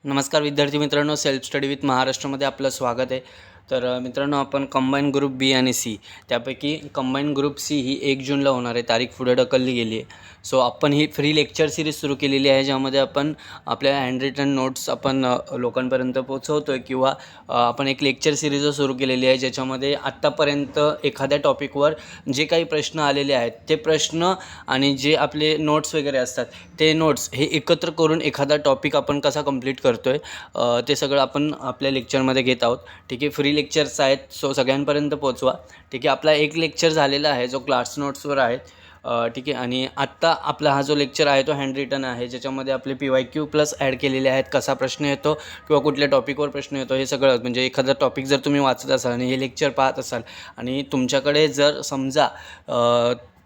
नमस्कार विद्यार्थी मित्रांनो, सेल्फ स्टडी विथ महाराष्ट्रामध्ये आपलं स्वागत आहे. तर मित्रांनो, आपण कंबाईन ग्रुप बी आणि सी त्यापैकी कंबाईन ग्रुप सी ही 1 जूनला होणार आहे. तारीख पुढे ढकलली गेली आहे. सो आपण ही फ्री लेक्चर सिरीज सुरू केलेली आहे, ज्यामध्ये आपण आपल्या हँडरिटन नोट्स आपण लोकांपर्यंत पोहोचवतो आहे किंवा आपण एक लेक्चर सिरीज सुरू केलेली आहे, ज्याच्यामध्ये आत्तापर्यंत एखाद्या टॉपिकवर जे काही प्रश्न आलेले आहेत ते प्रश्न आणि जे आपले नोट्स वगैरे असतात ते नोट्स हे एकत्र करून एखादा टॉपिक आपण कसा कंप्लीट करतो आहे ते सगळं आपण आपल्या लेक्चरमध्ये घेत आहोत. ठीक आहे, फ्री लेक्चर्स आहेत, सो सगळ्यांपर्यंत पोचवा. ठीक आहे, आपला एक लेक्चर झालेला आहे जो क्लास नोट्सवर आहे. ठीक आहे, आणि आत्ता आपला हा जो लेक्चर आहे तो हँड रिटन आहे, ज्याच्यामध्ये आपले PYQ प्लस ॲड केलेले आहेत. कसा प्रश्न येतो किंवा कुठल्या टॉपिकवर प्रश्न येतो हे सगळं, म्हणजे एखादा टॉपिक जर तुम्ही वाचत असाल आणि हे लेक्चर पाहत असाल आणि तुमच्याकडे जर समजा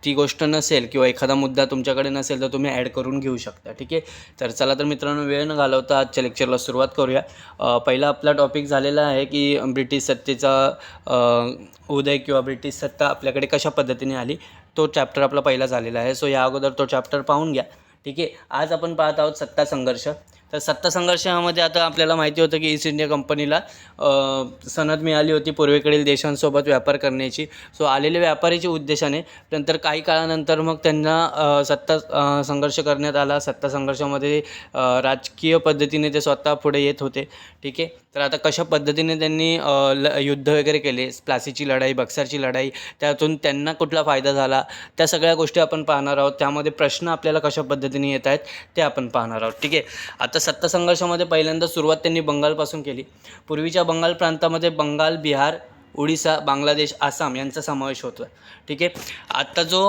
ती गोष्ट नसेल किंवा एखादा मुद्दा तुमच्याकडे नसेल तर तुम्ही ॲड करून घेऊ शकता. ठीक आहे, तर चला तर मित्रांनो, वेळ न घालवता आजच्या लेक्चरला सुरुवात करूया. पहिला आपला टॉपिक झालेला आहे की ब्रिटिश सत्तेचा उदय किंवा ब्रिटिश सत्ता आपल्याकडे कशा पद्धतीने आली, तो चॅप्टर आपला पहिला झालेला आहे. सो या अगोदर तो चॅप्टर पाहून घ्या. ठीक आहे, आज आपण पाहत आहोत सत्ता संघर्ष. तर सत्ता संघर्षामध्ये आता आपल्याला माहिती होतं की ईस्ट इंडिया कंपनीला सनद मिळाली होती पूर्वेकडील देशांसोबत व्यापार करण्याची. सो आलेल्या व्यापारीच्या उद्देशाने नंतर काही काळानंतर मग त्यांना सत्ता संघर्ष करण्यात आला. सत्ता संघर्षामध्ये राजकीय पद्धतीने ते स्वतः पुढे येत होते. ठीक आहे, तर आता कशा पद्धतीने त्यांनी युद्ध वगैरे केले, प्लासीची लढाई, बक्सरची लढाई, त्यातून त्यांना कुठला फायदा झाला, त्या सगळ्या गोष्टी आपण पाहणार आहोत. त्यामध्ये प्रश्न आपल्याला कशा पद्धतीने येत आहेत ते आपण पाहणार आहोत. ठीक आहे, आता सत्ता संघर्षामध्ये पहिल्यांदा सुरुवात त्यांनी बंगालपासून केली. पूर्वीच्या बंगाल प्रांतामध्ये बंगाल, बिहार, ओडिसा, बांगलादेश, आसाम यांचा समावेश होतो. ठीक आहे, आता जो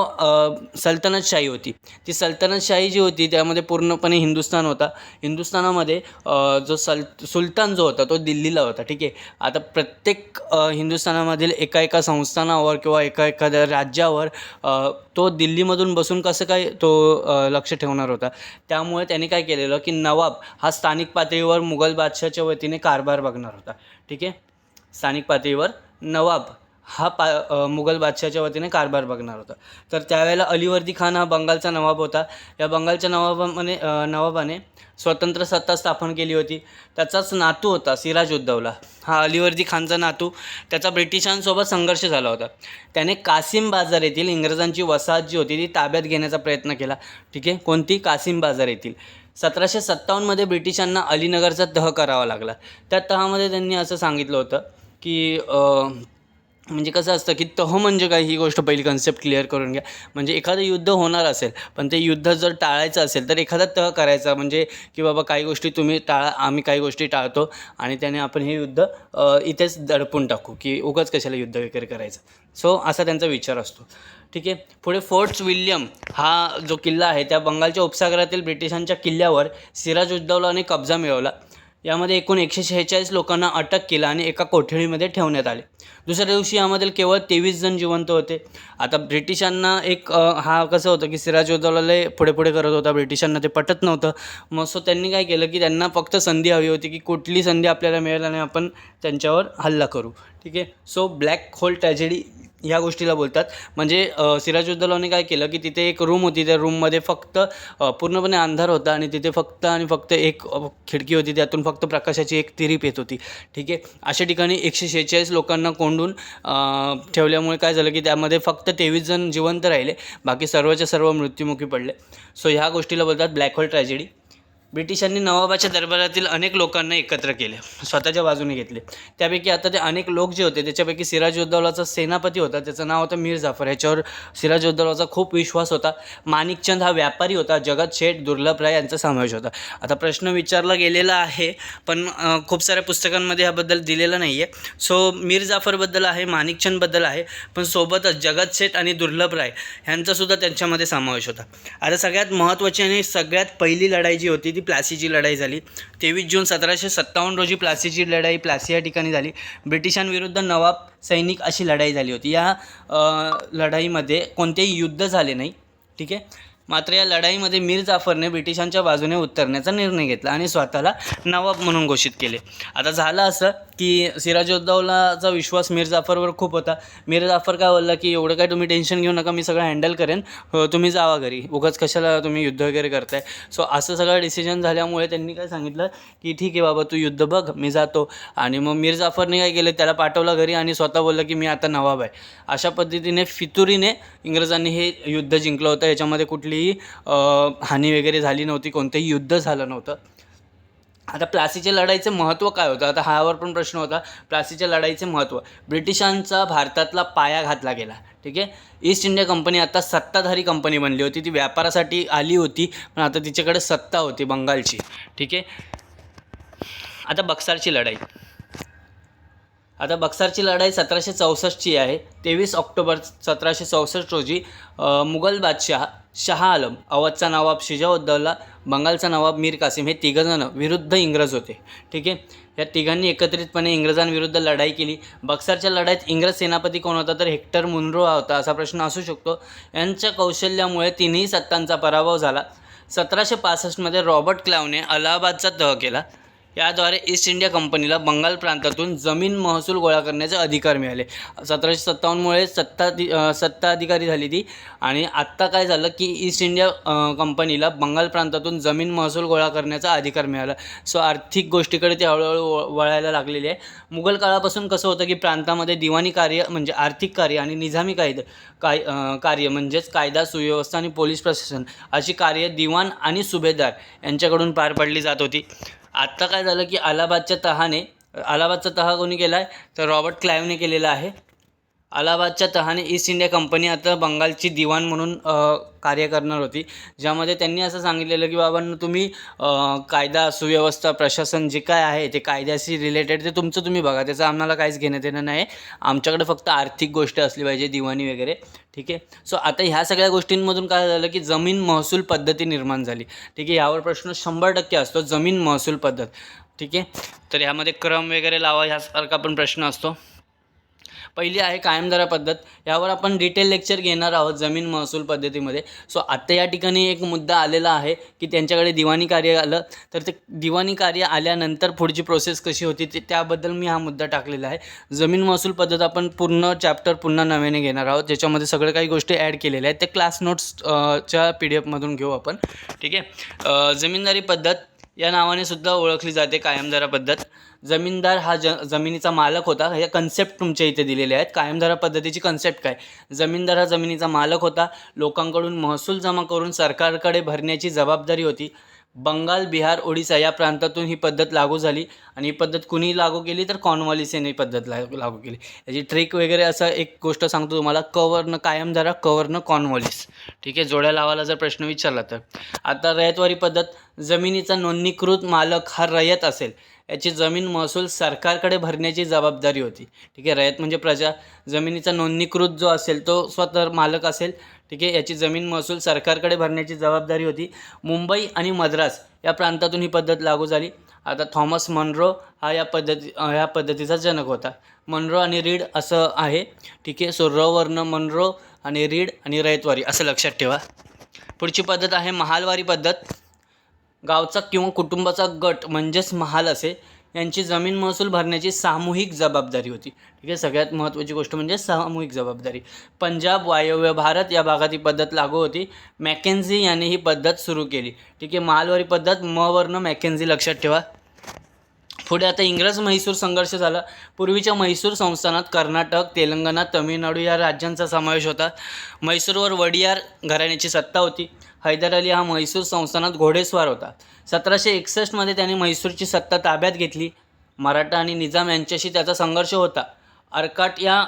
सल्तनतशाही होती, ती सल्तनतशाही जी होती त्यामध्ये पूर्णपणे हिंदुस्थान होता. हिंदुस्थानामध्ये जो सुलतान जो होता तो दिल्लीला होता. ठीक आहे, आता प्रत्येक हिंदुस्थानामधील एका संस्थानावर किंवा एखाद्या राज्यावर तो दिल्लीमधून बसून कसं काय तो लक्ष ठेवणार होता. त्यामुळे त्याने काय केलेलं की नवाब हा स्थानिक पातळीवर मुघल बादशाहच्या वतीने कारभार बघणार होता. ठीक आहे, स्थानिक पातळीवर नवाब हा मुघल बादशाहच्या वतीने कारभार बघणार होता. तर त्यावेळेला अलीवर्दी खान हा बंगालचा नवाब होता. या बंगालच्या नवाबाने स्वतंत्र सत्ता स्थापन केली होती. त्याचाच नातू होता सिराजउद्दौला, हा अलीवर्दी खानचा नातू. त्याचा ब्रिटिशांसोबत संघर्ष झाला होता. त्याने कासिम बाजार येथील इंग्रजांची वसाहत जी होती ती ताब्यात घेण्याचा प्रयत्न केला. ठीक आहे, कोणती? कासिम बाजार येथील. 1757मध्ये ब्रिटिशांना अलीनगरचा तह करावा लागला. त्या तहामध्ये त्यांनी असं सांगितलं होतं की म्हणजे कसं असतं की तह म्हणजे काय, ही गोष्ट पहिली कन्सेप्ट क्लिअर करून घ्या. म्हणजे एखादं युद्ध होणार असेल पण ते युद्ध जर टाळायचं असेल तर एखादा तह करायचा, म्हणजे की बाबा काही गोष्टी तुम्ही टाळा, आम्ही काही गोष्टी टाळतो आणि त्याने आपण हे युद्ध इथेच दडपून टाकू, की उगाच कशाला युद्ध वगैरे करायचं. सो असा त्यांचा विचार असतो. ठीक आहे, पुढे फोर्ट विल्यम हा जो किल्ला आहे त्या बंगालच्या उपसागरातील ब्रिटिशांच्या किल्ल्यावर सिराजउद्दौलाने कब्जा मिळवला. यामध्ये एकूण 146 लोकांना अटक केलं आणि एका कोठडीमध्ये ठेवण्यात आले. दुसऱ्या दिवशी यामधील केवळ 23 जण जिवंत होते. आता ब्रिटिशांना हा कसं होतं की सिराजउद्दौला पुढे करत होता, ब्रिटिशांना ते पटत नव्हतं. मग सो त्यांनी काय केलं की त्यांना फक्त संधी हवी होती की कुठली संधी आपल्याला मिळेल आणि आपण त्यांच्यावर हल्ला करू. ठीक आहे, सो ब्लॅक होल ट्रॅजेडी ह्या गोष्टीला बोलतात. म्हणजे सिराजउद्दौलाने काय केलं की तिथे एक रूम होती, त्या रूममध्ये फक्त पूर्णपणे अंधार होता आणि तिथे फक्त एक खिडकी होती, त्यातून फक्त प्रकाशाची एक तिरीप येत होती. ठीक आहे, अशा ठिकाणी 146 लोकांना कोंडून ठेवल्यामुळे काय झालं की त्यामध्ये फक्त 23 जण जिवंत राहिले, बाकी सर्वच्या सर्व मृत्युमुखी पडले. सो ह्या गोष्टीला बोलतात ब्लॅक होल ट्रॅजेडी. ब्रिटिशांनी नवाबाच्या दरबारातील अनेक लोकांना एकत्र केले, स्वतःच्या बाजूने घेतले. त्यापैकी आता ते अनेक लोक जे होते त्याच्यापैकी सिराजउद्दौलाचा सेनापती होता, त्याचं नाव होतं मीर जाफर. ह्याच्यावर सिराजउद्दौलाचा खूप विश्वास होता. माणिकचंद हा व्यापारी होता. जगत शेठ, दुर्लभ राय यांचा समावेश होता. आता प्रश्न विचारला गेलेला आहे पण खूप साऱ्या पुस्तकांमध्ये ह्याबद्दल दिलेलं नाही आहे. सो मीर जाफरबद्दल आहे, माणिकचंदबद्दल आहे, पण सोबतच जगत शेठ आणि दुर्लभ राय ह्यांचासुद्धा त्यांच्यामध्ये समावेश होता. आता सगळ्यात महत्त्वाची आणि सगळ्यात पहिली लढाई जी होती ती प्लासीची लढाई झाली. 23 जून 1757 रोजी प्लासीची लढाई प्लासी या ठिकाणी झाली. ब्रिटिशांविरुद्ध नवाब सैनिक अशी लढाई झाली होती. या लढाईमध्ये कोणतेही युद्ध झाले नाही. ठीक आहे, मात्र या लढाईमध्ये मीर जाफरने ब्रिटिशांच्या बाजूने उतरण्याचा निर्णय घेतला आणि स्वतःला नवाब म्हणून घोषित केले. आता झालं असं की सिराजुद्दौलाचा विश्वास मीर जाफरवर खूप होता. मीर जाफर काय बोलला की एवढं काय तुम्ही टेन्शन घेऊ नका, मी सगळं हँडल करेन, तुम्ही जावा घरी, उगाच कशाला तुम्ही युद्ध वगैरे करताय. सो असं सगळं डिसिजन झाल्यामुळे त्यांनी काय सांगितलं की ठीक आहे बाबा, तू युद्ध बघ, मी जातो. आणि मग मीर जाफरने काय केलं, त्याला पाठवलं घरी आणि स्वतः बोललं की मी आता नवाब आहे. अशा पद्धतीने फितुरीने इंग्रजांनी हे युद्ध जिंकलं होतं. याच्यामध्ये कुठलीही हानी वगैरे झाली नव्हती, कोणतंही युद्ध झालं नव्हतं. आता प्लासीच्या लढाईचं महत्त्व काय होतं, आता ह्यावर पण प्रश्न होता. प्लासीच्या लढाईचे महत्त्व, ब्रिटिशांचा भारतातला पाया घातला गेला. ठीक आहे. ईस्ट इंडिया कंपनी आता सत्ताधारी कंपनी बनली होती. ती व्यापारासाठी आली होती, पण आता तिच्याकडे सत्ता होती बंगालची. ठीक आहे. आता बक्सारची लढाई, आता बक्सारची लढाई 1764ची आहे. 23 ऑक्टोबर 1764 रोजी मुघल बादशाह शाह आलम, अवधचा नवाब शिजाउद्दौला, बंगालचा नवाब मीर कासिम हे तिघंजण विरुद्ध इंग्रज होते. ठीक आहे. या तिघांनी एकत्रितपणे इंग्रजांविरुद्ध लढाई केली. बक्सारच्या लढाईत इंग्रज सेनापती कोण होता, तर हेक्टर मुनरो होता. असा प्रश्न असू शकतो. यांच्या कौशल्यामुळे तिन्ही सत्तांचा पराभव झाला. 1765मध्ये रॉबर्ट क्लावने अलाहाबादचा तह केला. याद्वारे ईस्ट इंडिया कंपनीला बंगाल प्रांतातून जमीन महसूल गोळा करण्याचे अधिकार मिळाले. 1757मुळे सत्ताधिकारी झाली ती. आणि आत्ता काय झालं की ईस्ट इंडिया कंपनीला बंगाल प्रांतातून जमीन महसूल गोळा करण्याचा अधिकार मिळाला. सो आर्थिक गोष्टीकडे ते हळूहळू वळायला लागलेले आहे. मुघल काळापासून कसं होतं की प्रांतामध्ये दिवाणी कार्य म्हणजे आर्थिक कार्य आणि निजामी कार्य म्हणजेच कायदा सुव्यवस्था आणि पोलीस प्रशासन अशी कार्य दिवाण आणि सुभेदार यांच्याकडून पार पडली जात होती. आत्ता काय झालं की अलाहाबादचा तह कोणी केला आहे, तर रॉबर्ट क्लाइव्हने केलेला आहे. अलाहाबादच्या तहाने ईस्ट इंडिया कंपनी आता बंगालची दिवाण म्हणून कार्य करणार होती. ज्यामध्ये त्यांनी असं सांगितलेलं की बाबांनो, तुम्ही कायदा सुव्यवस्था प्रशासन जे काय आहे ते कायद्याशी रिलेटेड ते तुमचं तुम्ही बघा, त्याचं आम्हाला काहीच घेणं देणं नाही. आमच्याकडे फक्त आर्थिक गोष्ट असली पाहिजे, दिवाणी वगैरे. ठीक आहे. सो आता ह्या सगळ्या गोष्टींमधून काय झालं की जमीन महसूल पद्धती निर्माण झाली. ठीक आहे. यावर प्रश्न 100% असतो, जमीन महसूल पद्धत. ठीक आहे. तर यामध्ये क्रम वगैरे लावा ह्यासारखा पण प्रश्न असतो. पहिली आहे कायमधारा पद्धत. यावर आपण डिटेल लेक्चर घेणार आहोत जमीन महसूल पद्धतीमध्ये. सो आत्ता या ठिकाणी एक मुद्दा आलेला आहे की त्यांच्याकडे दिवाणी कार्य आलं, तर ते दिवाणी कार्य आल्यानंतर पुढची प्रोसेस कशी होती त्याबद्दल मी हा मुद्दा टाकलेला आहे. जमीन महसूल पद्धत आपण पूर्ण चॅप्टर पुन्हा नव्याने घेणार आहोत, ज्याच्यामध्ये सगळं काही गोष्टी ॲड केलेल्या आहेत. ते क्लास नोट्सच्या PDF मधून घेऊ आपण. ठीक आहे. जमीनदारी पद्धत या नावाने सुद्धा ओळखली जाते कायमधारा पद्धत. जमीनदार हा जमिनीचा मालक होता. हे कन्सेप्ट तुमच्या इथे दिलेले आहेत. कायमधारा पद्धतीची कन्सेप्ट काय, जमीनदार हा जमिनीचा मालक होता. लोकांकडून महसूल जमा करून सरकारकडे भरण्याची जबाबदारी होती. बंगाल, बिहार, ओडिसा या प्रांतातून ही पद्धत लागू झाली. आणि ही पद्धत कुणी लागू केली, तर कॉर्नवॉलिस यांनी पद्धत लागू केली. याची ट्रिक वगैरे असं एक गोष्ट सांगतो तुम्हाला, कवरनं कायमधारा, कवरनं कॉर्नवॉलिस. ठीक आहे. जोड्या लावायला जर प्रश्न विचारला तर. आता रयतवारी पद्धत, जमिनीचा नोंदणीकृत मालक हा रयत असेल, याची जमीन महसूल सरकारकडे भरण्याची जबाबदारी होती. ठीक आहे. रयत म्हणजे प्रजा. जमिनीचा नोंदणीकृत जो असेल तो स्वतः मालक असेल. ठीक आहे. याची जमीन महसूल सरकारकडे भरण्याची जबाबदारी होती. मुंबई आणि मद्रास या प्रांतातून ही पद्धत लागू झाली. आता थॉमस मनरो हा या पद्धतीचा जनक होता. मनरो आणि रीड असं आहे. ठीक आहे. सो वर्ण मनरो आणि रीड आणि रयतवारी असं लक्षात ठेवा. पुढची पद्धत आहे महालवारी पद्धत. गावचा किंवा कुटुंबाचा गट म्हणजेच महाल असे, यांची जमीन महसूल भरण्याची सामूहिक जबाबदारी होती. ठीक आहे. सगळ्यात महत्त्वाची गोष्ट म्हणजे सामूहिक जबाबदारी. पंजाब, वायव्य भारत या भागात ही पद्धत लागू होती. मॅकेन्झी यांनी ही पद्धत सुरू केली. ठीक आहे. महालवारी पद्धत, वर्ण मॅकेन्झी लक्षात ठेवा. पुढे आता इंग्रज म्हैसूर संघर्ष झाला. पूर्वीच्या म्हैसूर संस्थानात कर्नाटक, तेलंगणा, तमिळनाडू या राज्यांचा समावेश होता. म्हैसूरवर वडियार घराण्याची सत्ता होती. हैदर अली हा म्हैसूर संस्थानात घोडेस्वार होता. 1761मध्ये त्याने म्हैसूरची सत्ता ताब्यात घेतली. मराठा आणि निजाम यांच्याशी त्याचा संघर्ष होता. अर्काट या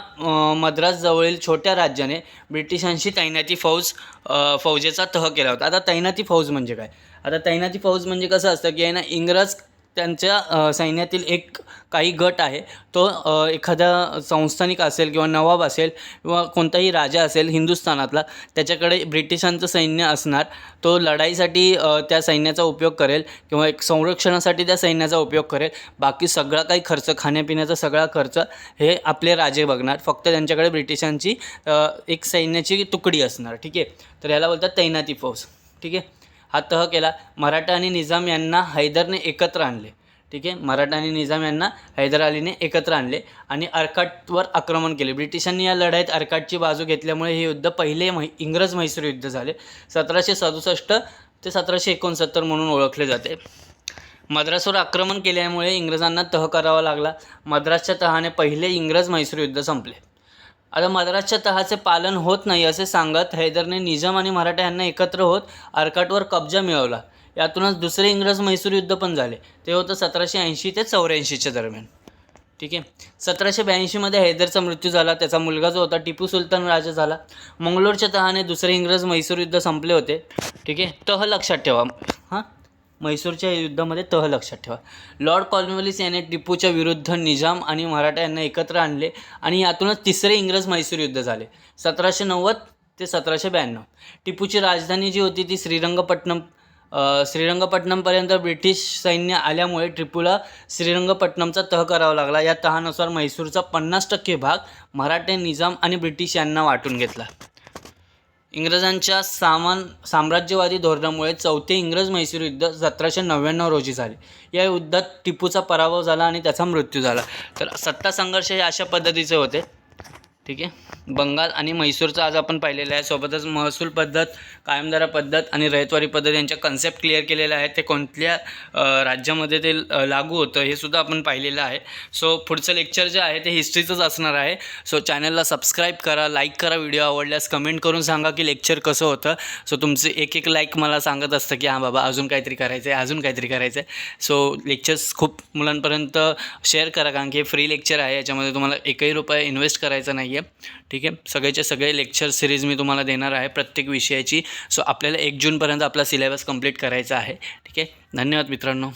मद्रास जवळील छोट्या राज्याने ब्रिटिशांशी तैनाती फौजेचा तह केला होता. आता तैनाती फौज म्हणजे काय, आता तैनाती फौज म्हणजे कसं असतं की आहे ना, इंग्रज त्यांच्या सैन्यातील काही गट आहे तो एखादा संस्थानिक असेल किंवा नवाब असेल किंवा कोणताही राजा असेल हिंदुस्थानातला, त्याच्याकडे ब्रिटिशांचं सैन्य असणार. तो लढाईसाठी त्या सैन्याचा उपयोग करेल किंवा एक संरक्षणासाठी त्या सैन्याचा उपयोग करेल. बाकी सगळा काही खर्च, खाण्यापिण्याचा सगळा खर्च हे आपले राजे बघणार. फक्त त्यांच्याकडे ब्रिटिशांची एक सैन्याची तुकडी असणार. ठीक आहे, तर याला बोलतात तैनाती फौज. ठीक आहे, हा तह केला. मराठा आणि निजाम यांना हैदरने एकत्र आणले. ठीक आहे, मराठा आणि निजाम यांना हैदर अलीने एकत्र आणले आणि अर्काटवर आक्रमण केले. ब्रिटिशांनी या लढाईत अर्काटची बाजू घेतल्यामुळे हे युद्ध पहिले इंग्रज म्हैसूर युद्ध झाले. 1767 ते 1769 म्हणून ओळखले जाते. मद्रासवर आक्रमण केल्यामुळे इंग्रजांना तह करावा लागला. मद्रासच्या तहाने पहिले इंग्रज म्हैसूर युद्ध संपले. आता मद्रासच्या तहाचे पालन होत नाही असे सांगत हैदरने निजाम आणि मराठा यांना एकत्र होत अर्काटवर कब्जा मिळवला. यातूनच दुसरे इंग्रज म्हैसूर युद्ध पण झाले. ते होतं 1780 ते 84च्या दरम्यान. ठीक आहे, 1782मध्ये हैदरचा मृत्यू झाला. त्याचा मुलगा जो होता टिपू सुलतान राजा झाला. मंगलोरच्या तहाने दुसरे इंग्रज म्हैसूर युद्ध संपले होते. ठीक आहे, तह लक्षात ठेवा. म्हैसूरच्या युद्धामध्ये तह लक्षात ठेवा. लॉर्ड कॉर्नवलिस याने टिपूच्या विरुद्ध निजाम आणि मराठा यांना एकत्र आणले आणि यातूनच तिसरे इंग्रज म्हैसूर युद्ध झाले 1790 ते 1792. टिपूची राजधानी जी होती ती श्रीरंगपट्टणमपर्यंत ब्रिटिश सैन्य आल्यामुळे टिपूला श्रीरंगपट्टणमचा तह करावा लागला. या तहानुसार म्हैसूरचा 50% भाग मराठे, निजाम आणि ब्रिटिश यांना वाटून घेतला. इंग्रजांच्या साम्राज्यवादी धोरणामुळे चौथे इंग्रज म्हैसूर युद्ध 1799 रोजी झाले. या युद्धात टिपूचा पराभव झाला आणि त्याचा मृत्यू झाला. तर सत्ता संघर्ष हे अशा पद्धतीचे होते. ठीक आहे, बंगाल आणि म्हैसूरचा आज आपण पाहिलेलं आहे. सोबतच महसूल पद्धत, कायमधारा पद्धत आणि रयतवारी पद्धत यांच्या कन्सेप्ट क्लिअर केलेल्या आहेत. ते कोणत्या राज्यामध्ये ते लागू होतं हे सुद्धा आपण पाहिलेलं आहे. सो पुढचं लेक्चर जे आहे ते हिस्ट्रीचंच असणार आहे. सो चॅनलला सबस्क्राईब करा, लाईक करा. व्हिडिओ आवडल्यास कमेंट करून सांगा की लेक्चर कसं होतं. सो तुमचे एक लाईक मला सांगत असतं की हां बाबा अजून काहीतरी करायचं आहे, अजून काहीतरी करायचं आहे. सो लेक्चर्स खूप मुलांपर्यंत शेअर करा, कारण की हे फ्री लेक्चर आहे. याच्यामध्ये तुम्हाला एकही रुपये इन्व्हेस्ट करायचा नाही आहे. ठीक आहे, सगळेचे सगळे लेक्चर सिरीज मी तुम्हाला देणार आहे प्रत्येक विषयाची. सो आपल्याला 1 जूनपर्यंत आपला सिलेबस कंप्लीट करायचा आहे. ठीक आहे, धन्यवाद मित्रांनो.